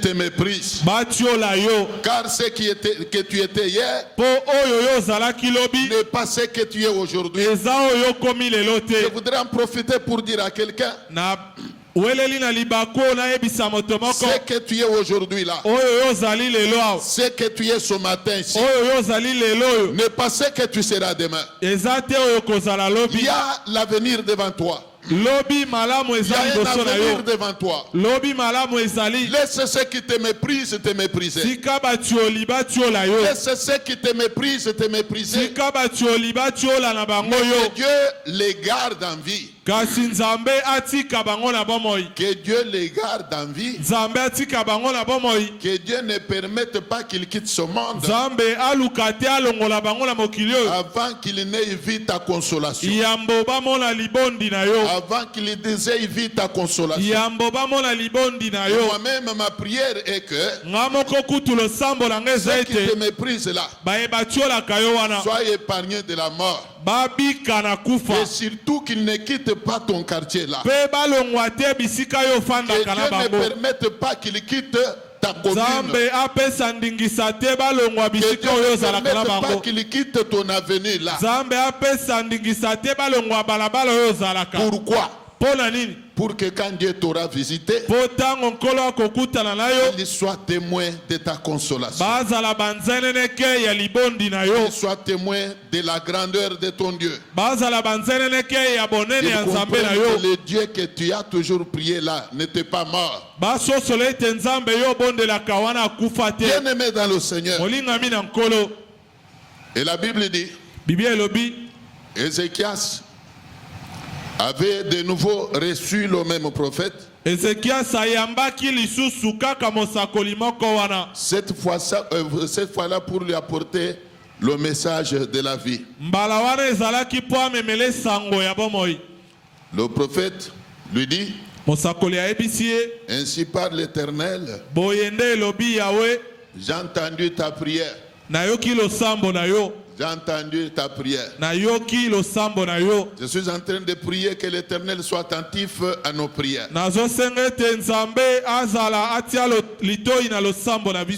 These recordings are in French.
te méprisent. Car ce que tu étais hier n'est pas ce que tu es aujourd'hui. Je voudrais en profiter pour dire à quelqu'un, ce que tu es aujourd'hui là, ce que tu es ce matin ici, n'est pas ce que tu seras demain. Il y a l'avenir devant toi. Il y a un avenir devant toi. Laisse ceux qui te méprisent te mépriser. Laisse ceux qui te méprisent te mépriser. Mais que Dieu les garde en vie. Que Dieu les garde en vie. Que Dieu ne permette pas qu'ils quittent ce monde avant qu'il n'ait vu ta consolation. Avant qu'il désire vite ta consolation. Moi-même, ma prière est que ceux qui te méprisent là soient épargnés de la mort. Et surtout qu'ils ne quittent pas ton quartier là. Que Dieu ne permette pas qu'ils quittent ta commune. Que Dieu ne permette pas qu'ils quittent ton avenir là. Pourquoi? Pour que quand Dieu t'aura visité, il soit témoin de ta consolation. Il soit témoin de la grandeur de ton Dieu. Il comprenne que le Dieu que tu as toujours prié là n'était pas mort. Bien-aimé dans le Seigneur. Et la Bible dit, Ézéchias avait de nouveau reçu le même prophète. Cette fois-là pour lui apporter le message de la vie. Le prophète lui dit, ainsi parle l'Éternel, j'ai entendu ta prière. J'ai entendu ta prière. Je suis en train de prier que l'Éternel soit attentif à nos prières. Je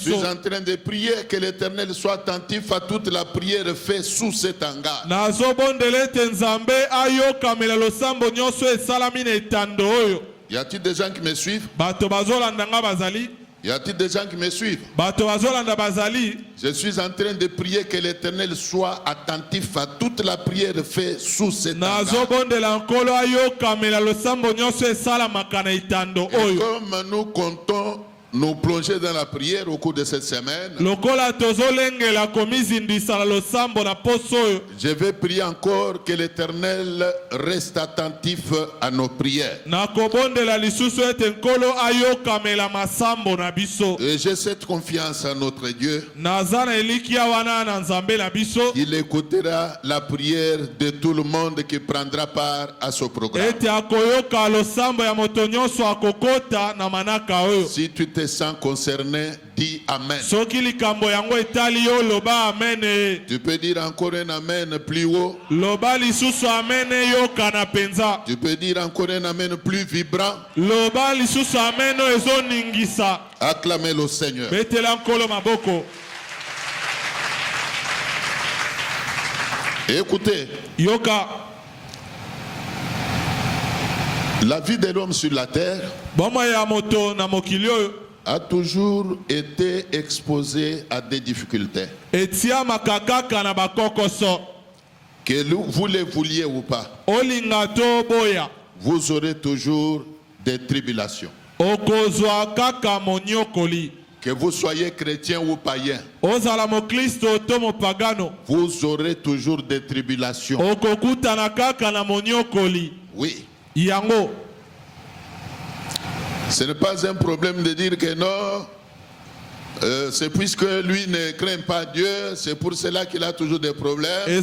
suis en train de prier que l'Éternel soit attentif à toute la prière faite sous cet hangar. Y a-t-il des gens qui me suivent? Y a-t-il des gens qui me suivent? Je suis en train de prier que l'Éternel soit attentif à toute la prière faite sous cet hangar. Et comme nous comptons nous plonger dans la prière au cours de cette semaine, je vais prier encore que l'Éternel reste attentif à nos prières. Et j'ai cette confiance en notre Dieu. Il écoutera la prière de tout le monde qui prendra part à ce programme. Si tu te sens concerné, dis Amen. Tu peux dire encore un Amen plus haut. Tu peux dire encore un Amen plus vibrant. Acclamez le Seigneur. Écoutez, la vie de l'homme sur la terre a toujours été exposée à des difficultés. Que vous le vouliez ou pas, vous aurez toujours des tribulations. Que vous soyez chrétien ou païen, vous aurez toujours des tribulations. Oui. Ce n'est pas un problème de dire que non, c'est puisque lui ne craint pas Dieu, c'est pour cela qu'il a toujours des problèmes. Il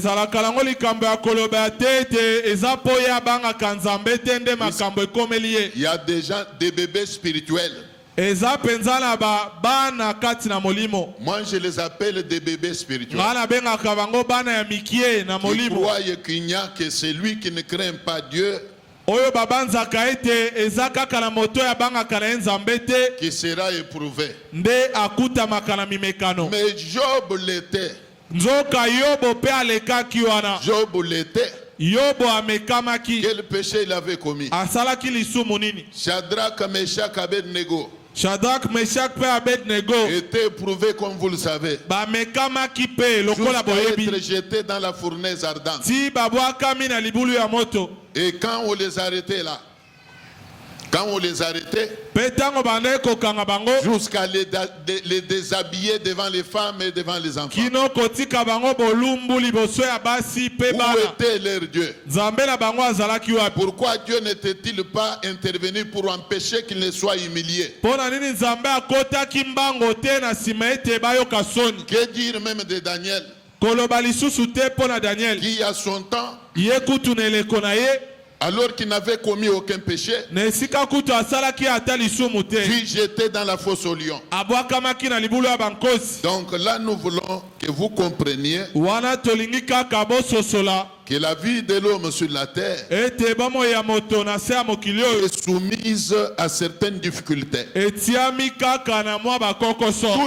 y a des gens, des bébés spirituels. Moi je les appelle des bébés spirituels. Ils croient qu'il n'y a que celui qui ne craint pas Dieu qui sera éprouvé. Mais Job l'était. Job l'était. Quel péché il avait commis? Shadrach, Meshach, Abednego était éprouvé comme vous le savez. Jusqu'à être jeté dans la fournaise ardente. Et quand on les arrêtait là, jusqu'à les déshabiller devant les femmes et devant les enfants. Où était leur Dieu? Pourquoi Dieu n'était-il pas intervenu pour empêcher qu'il ne soit humilié? Que dire même de Daniel, qui à son temps, alors qu'il n'avait commis aucun péché, fut jeté dans la fosse au lion. Donc là, nous voulons que vous compreniez que la vie de l'homme sur la terre est soumise à certaines difficultés. Tout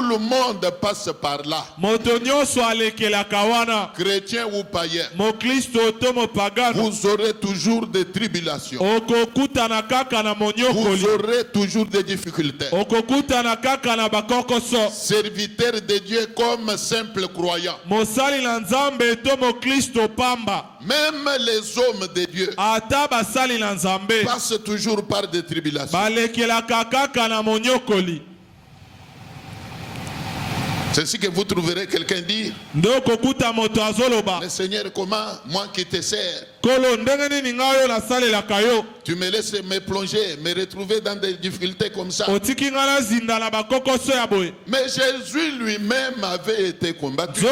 le monde passe par là, chrétien ou païen. Vous aurez toujours des tribulations, vous aurez toujours des difficultés. Serviteurs de Dieu comme simple croyants, même les hommes de Dieu passent toujours par des tribulations. C'est ce que vous trouverez quelqu'un dire: mais Seigneur, comment moi qui te sers, tu me laisses me plonger, me retrouver dans des difficultés comme ça? Mais Jésus lui-même avait été combattu.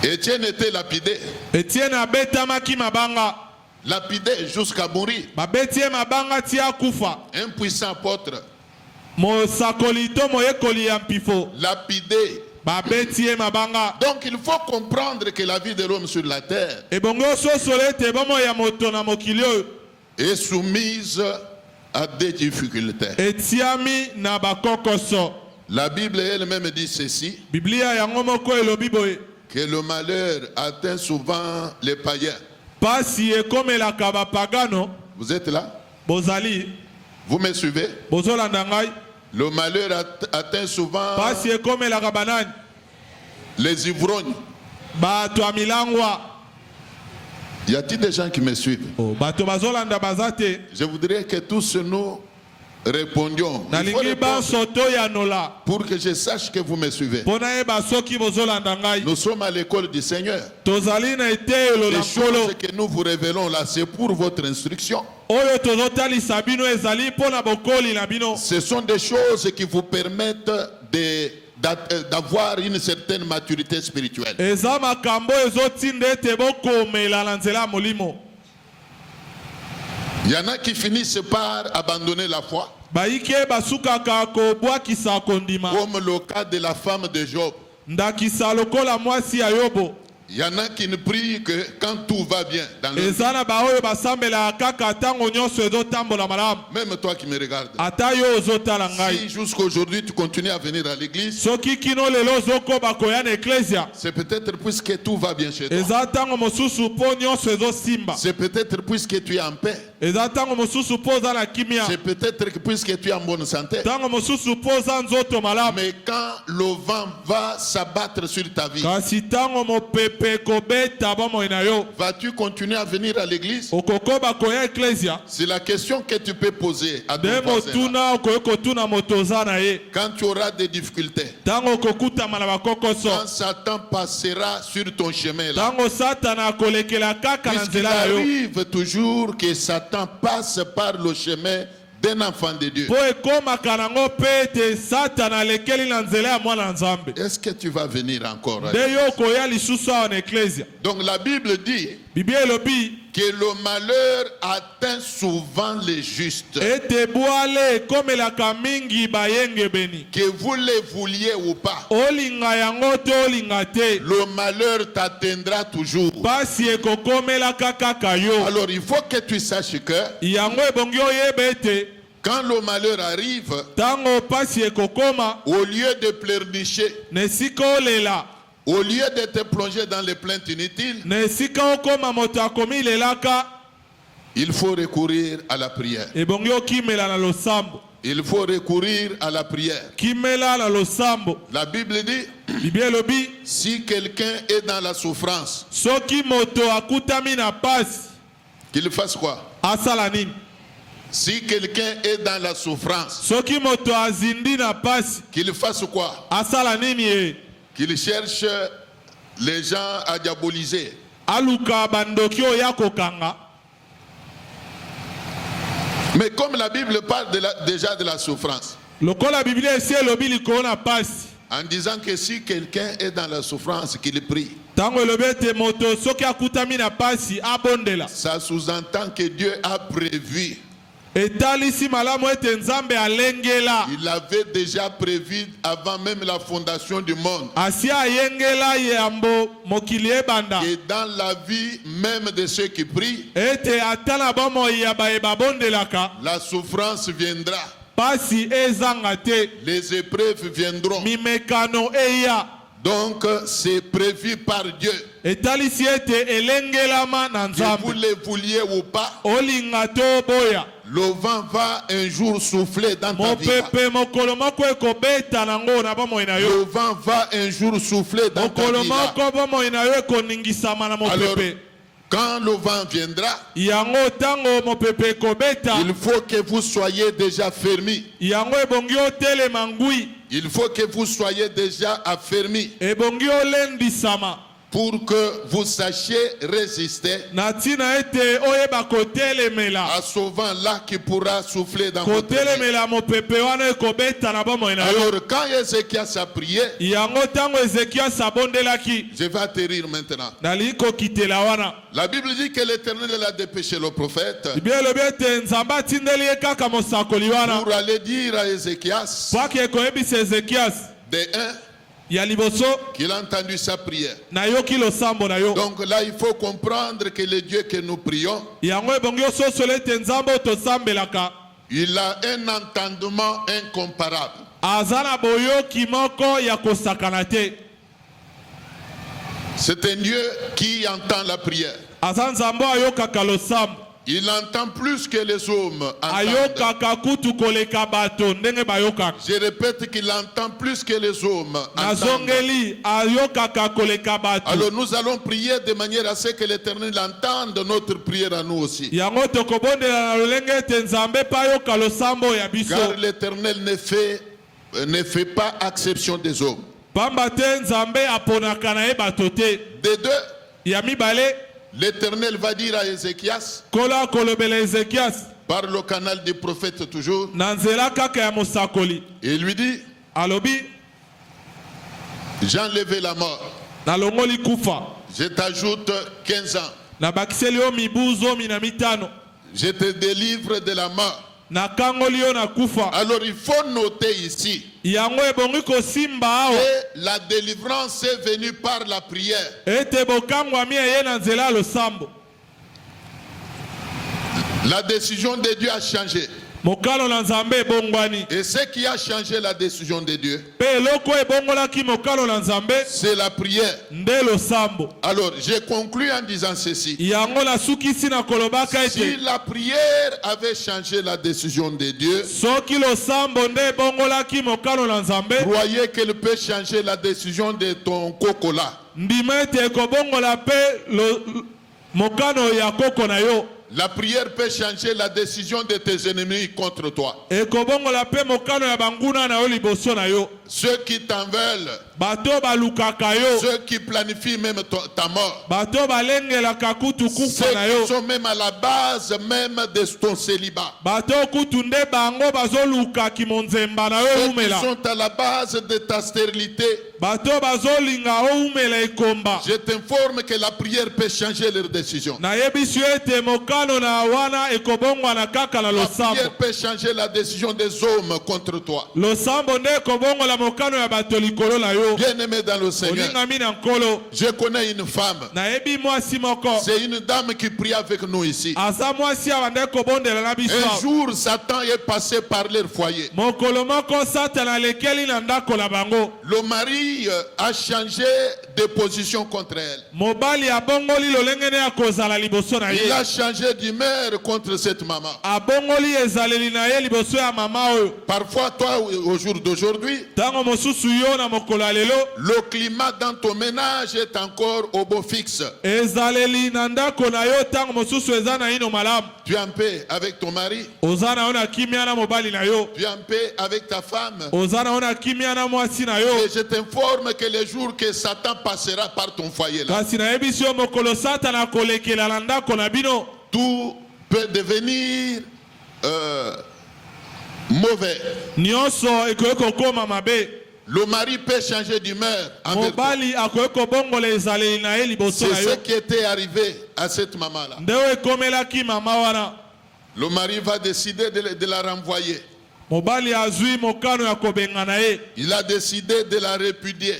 Étienne était lapidé. Lapidé jusqu'à mourir. Un puissant apôtre. Lapidé. Donc il faut comprendre que la vie de l'homme sur la terre est soumise à des difficultés. La Bible elle-même dit ceci, que le malheur atteint souvent les païens. Vous êtes là? Vous me suivez? Le malheur atteint souvent les ivrognes. Y a-t-il des gens qui me suivent? Je voudrais que tous nous répondions. Pour que je sache que vous me suivez. Nous sommes à l'école du Seigneur. Les choses que nous vous révélons là, c'est pour votre instruction. Ce sont des choses qui vous permettent d'avoir une certaine maturité spirituelle. Il y en a qui finissent par abandonner la foi, comme le cas de la femme de Job. Il y en a qui ne prient que quand tout va bien dans le vie. Même toi qui me regardes, si jusqu'à aujourd'hui tu continues à venir à l'église, c'est peut-être puisque tout va bien chez toi. C'est peut-être puisque tu es en paix. C'est peut-être puisque tu es en bonne santé. Mais quand le vent va s'abattre sur ta vie, vas-tu continuer à venir à l'église? C'est la question que tu peux poser à ton voisin. Quand tu auras des difficultés, quand Satan passera sur ton chemin là, puisqu'il arrive toujours que Satan passe par le chemin d'un enfant de Dieu. Est-ce que tu vas venir encore? Donc la Bible dit que le malheur atteint souvent les justes. Que vous le vouliez ou pas, le malheur t'atteindra toujours. Alors il faut que tu saches que quand le malheur arrive, au lieu de pleurnicher, au lieu de te plonger dans les plaintes inutiles, il faut recourir à la prière. Il faut recourir à la prière. La Bible dit, si quelqu'un est dans la souffrance, qu'il fasse quoi? Si quelqu'un est dans la souffrance, qu'il fasse quoi? Qu'il cherche les gens à diaboliser. Mais comme la Bible parle déjà de la souffrance, en disant que si quelqu'un est dans la souffrance, qu'il prie, ça sous-entend que Dieu a prévu. Il avait déjà prévu avant même la fondation du monde. Et dans la vie même de ceux qui prient, la souffrance viendra. Les épreuves viendront. Donc c'est prévu par Dieu. Que vous le vouliez ou pas, le vent va un jour souffler dans ta vie. Le vent va un jour souffler dans ta vie. Alors, quand le vent viendra, il faut que vous soyez déjà fermis. Il faut que vous soyez déjà affermis. Pour que vous sachiez résister à ce vent-là qui pourra souffler dans votre vie. Alors quand Ézéchias a prié, je vais atterrir maintenant. La Bible dit que l'Éternel a dépêché le prophète pour aller dire à Ézéchias de 1 qu'il a entendu sa prière. Donc là, il faut comprendre que le Dieu que nous prions, il a un entendement incomparable. C'est un Dieu qui entend la prière. Il entend plus que les hommes entendent. Je répète qu'il entend plus que les hommes entendent. Alors nous allons prier de manière à ce que l'Éternel entende notre prière à nous aussi. Car l'Éternel ne fait pas exception des hommes. Des deux, l'Éternel va dire à Ézéchias, par le canal du prophète toujours, et lui dit, j'ai enlevé la mort. Je t'ajoute 15 ans. Je te délivre de la mort. Alors il faut noter ici que la délivrance est venue par la prière. La décision de Dieu a changé. Et ce qui a changé la décision de Dieu, c'est la prière. Alors, j'ai conclu en disant ceci. Si la prière avait changé la décision de Dieu, croyez qu'elle peut changer la décision de ton cocola. La prière peut changer la décision de tes ennemis contre toi. Ceux qui t'en veulent. Ceux qui planifient même ta mort. Ceux qui sont même à la base même de ton célibat. Ceux qui sont à la base de ta stérilité. Je t'informe que la prière peut changer leur décision. La prière peut changer la décision des hommes contre toi. Bien-aimé dans le Seigneur, je connais une femme. C'est une dame qui prie avec nous ici. Un jour, Satan est passé par leur foyer. Le mari a changé de position contre elle. Il a changé d'humeur contre cette maman. Parfois, toi, au jour d'aujourd'hui, le climat dans ton ménage est encore au beau fixe. Tu es en paix avec ton mari. Tu es en paix avec ta femme. Et je t'informe que les jours que Satan passera par ton foyer là, tout peut devenir mauvais. Le mari peut changer d'humeur. C'est ce qui était arrivé à cette maman-là. Le mari va décider de la renvoyer. Il a décidé de la répudier.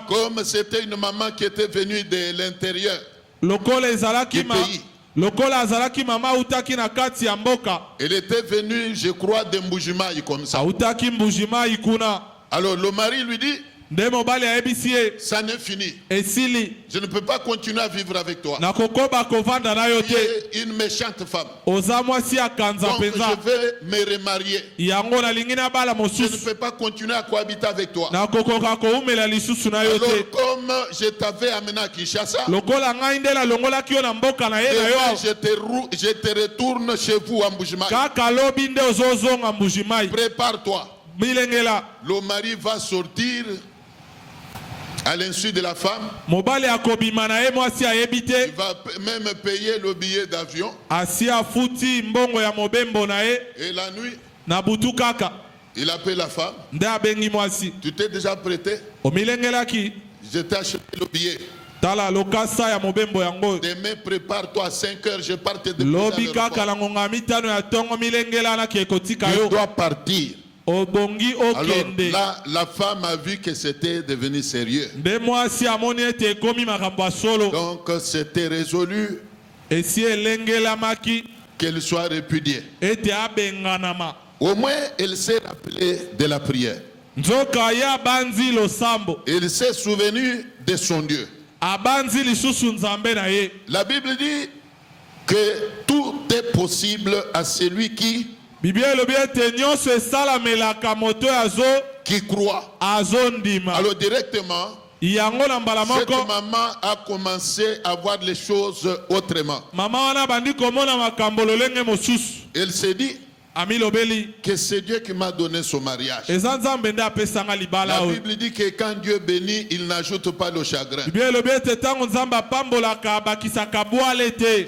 Comme c'était une maman qui était venue de l'intérieur du pays. Elle était venue, je crois, de Mbujimayi comme ça. Alors le mari lui dit, ça n'est fini. Je ne peux pas continuer à vivre avec toi. Tu es une méchante femme. Donc je vais me remarier. Je ne peux pas continuer à cohabiter avec toi. Alors comme je t'avais amené à Kinshasa, je te retourne chez vous à Mbujimayi. Prépare-toi. Le mari va sortir à l'insu de la femme. Il va même payer le billet d'avion. Et la nuit, il appelle la femme. Tu t'es déjà prêté? Je t'ai acheté le billet. Demain, prépare-toi à 5 heures. Je pars te déposer à l'aéroport. Je dois partir. Alors là, la femme a vu que c'était devenu sérieux. Donc c'était résolu qu'elle soit répudiée. Au moins, elle s'est rappelée de la prière. Elle s'est souvenue de son Dieu. La Bible dit que tout est possible à celui qui croit. Alors directement, cette maman a commencé à voir les choses autrement. Elle s'est dit que c'est Dieu qui m'a donné son mariage. La Bible dit que quand Dieu bénit, il n'ajoute pas le chagrin.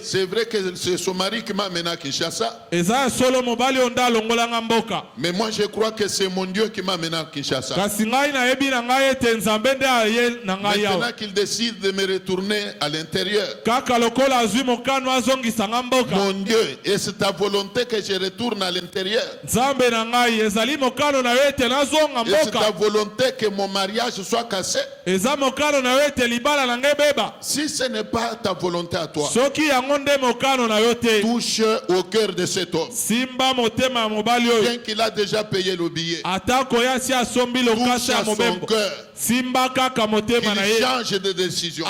C'est vrai que c'est son mari qui m'a mené à Kinshasa. Mais moi je crois que c'est mon Dieu qui m'a mené à Kinshasa. Maintenant qu'il décide de me retourner à l'intérieur, mon Dieu, est-ce ta volonté que je retourne à l'intérieur? Est-ce ta volonté que mon mariage soit cassé? Si ce n'est pas ta volonté à toi, touche au cœur de cet homme. Bien qu'il a déjà payé le billet, touche à son cœur. Il change de décision.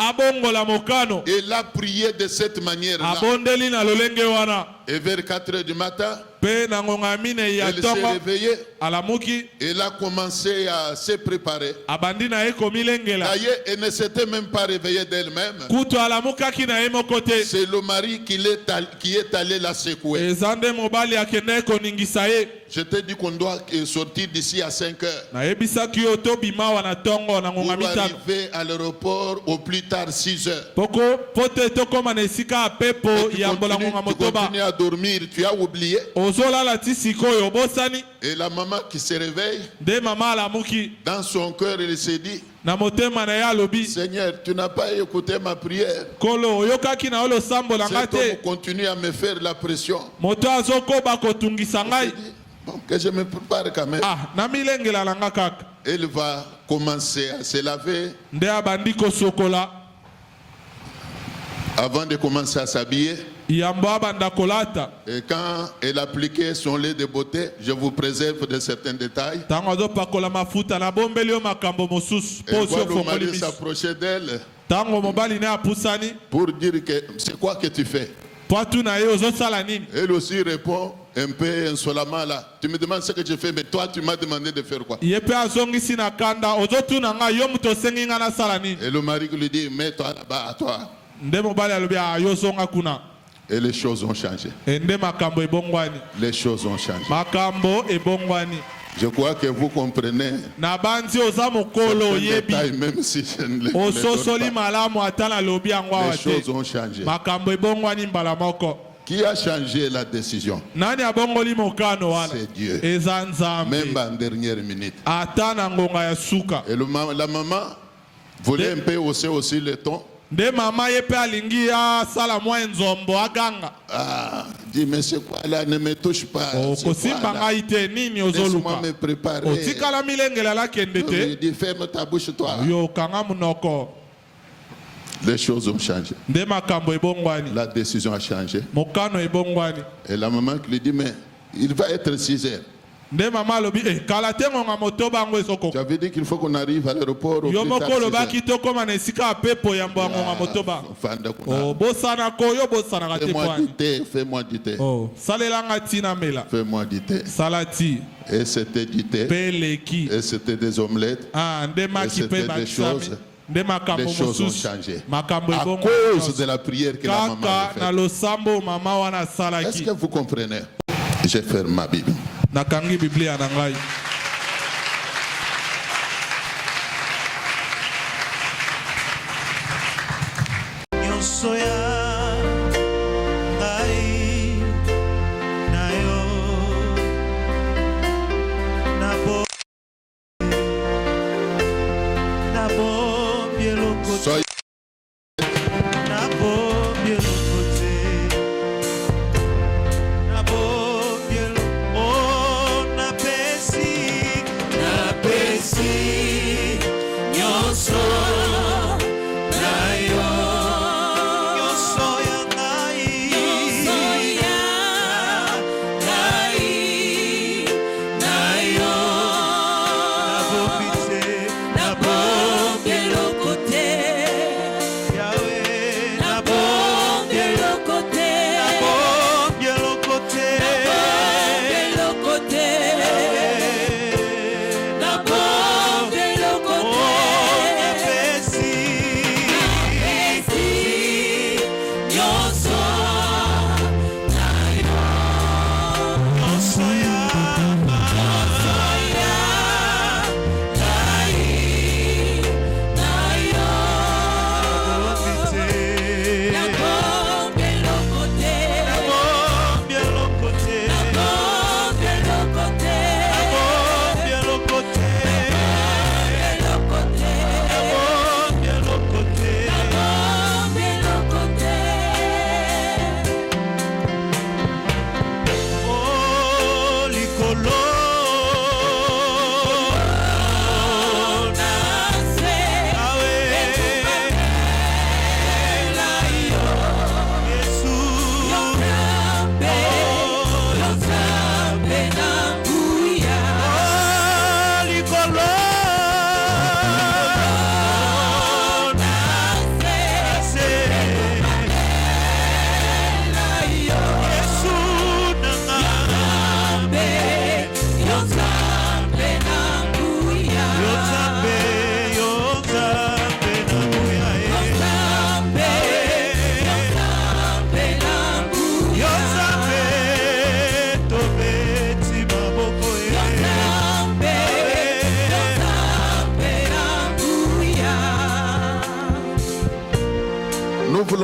Il a prié de cette manière-là. Et vers 4 heures du matin, elle s'est réveillée. Elle a commencé à se préparer. D'ailleurs, elle ne s'était même pas réveillée d'elle-même. C'est le mari qui est allé la secouer. Je t'ai dit qu'on doit sortir d'ici à 5 heures. Pour arriver à l'aéroport au plus tard 6 heures. Tu continues à dormir, tu as oublié. Et la maman qui se réveille, dans son cœur, elle s'est dit, Seigneur, tu n'as pas écouté ma prière. Cet homme continue à me faire la pression. Bon, que je me prépare quand même. Elle va commencer à se laver. Avant de commencer à s'habiller. Et quand elle appliquait son lait de beauté, je vous préserve de certains détails. Elle voit le mari s'approcher d'elle pour dire que c'est quoi que tu fais. Elle aussi répond un peu insolemment là. Tu me demandes ce que je fais, mais toi tu m'as demandé de faire quoi? Et le mari lui dit, mets-toi là-bas à toi. Et les choses ont changé. Les choses ont changé. Je crois que vous comprenez. Détails, même si je ne les connais pas. Les choses ont changé. Qui a changé la décision? C'est Dieu. Même en dernière minute. Et la maman voulait un peu hausser aussi le ton. Ah, dis mais c'est quoi là, ne me touche pas. Laisse-moi me préparer. Il dit ferme ta bouche toi. Les choses ont changé. La décision a changé. Et la maman lui dit mais il va être 6 heures. Tu avais dit qu'il faut qu'on arrive à l'aéroport au plus tard. Fais-moi du thé. Fais-moi du thé. Et c'était du thé. Et c'était des omelettes. Et c'était des choses. Les choses ont changé à cause de la prière que la maman a faite. Est-ce que vous comprenez? Je ferme ma Bible. Nakangi Biblia nangai.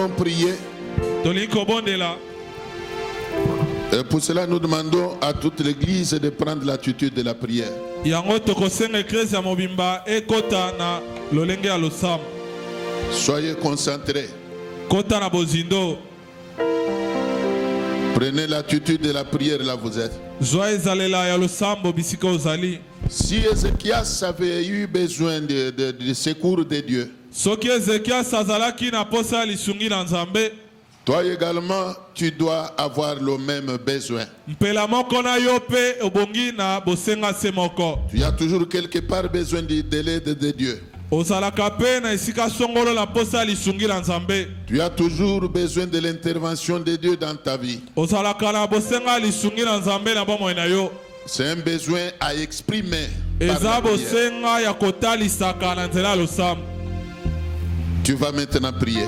allons prier. Et pour cela, nous demandons à toute l'église de prendre l'attitude de la prière. Soyez concentrés. Prenez l'attitude de la prière là vous êtes. Si Ézéchias avait eu besoin de secours de Dieu, toi également, tu dois avoir le même besoin. Tu as toujours quelque part besoin de l'aide de Dieu. Tu as toujours besoin de l'intervention de Dieu dans ta vie. C'est un besoin à exprimer par la prière. Tu vas maintenant prier.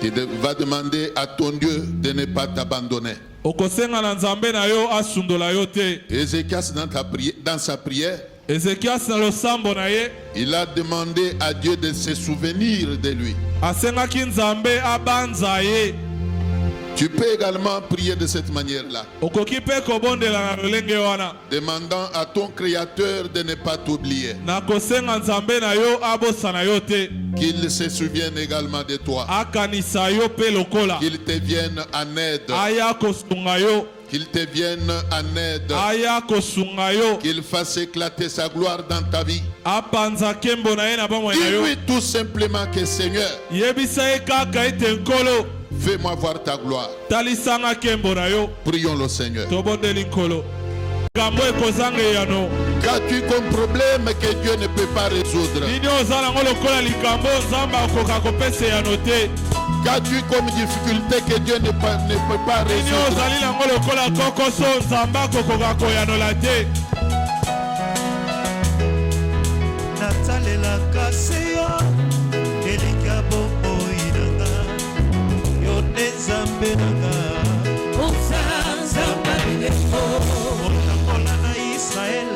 Tu vas demander à ton Dieu de ne pas t'abandonner. Ézéchias dans sa prière, il a demandé à Dieu de se souvenir de lui. Tu peux également prier de cette manière-là, demandant à ton Créateur de ne pas t'oublier, qu'il se souvienne également de toi, qu'il te vienne en aide, qu'il te vienne en aide, qu'il fasse éclater sa gloire dans ta vie. Dis-lui tout simplement que Seigneur, fais-moi voir ta gloire. Prions le Seigneur. Qu'as-tu comme problème que Dieu ne peut pas résoudre? Qu'as-tu comme difficulté que Dieu ne peut pas résoudre? Israël,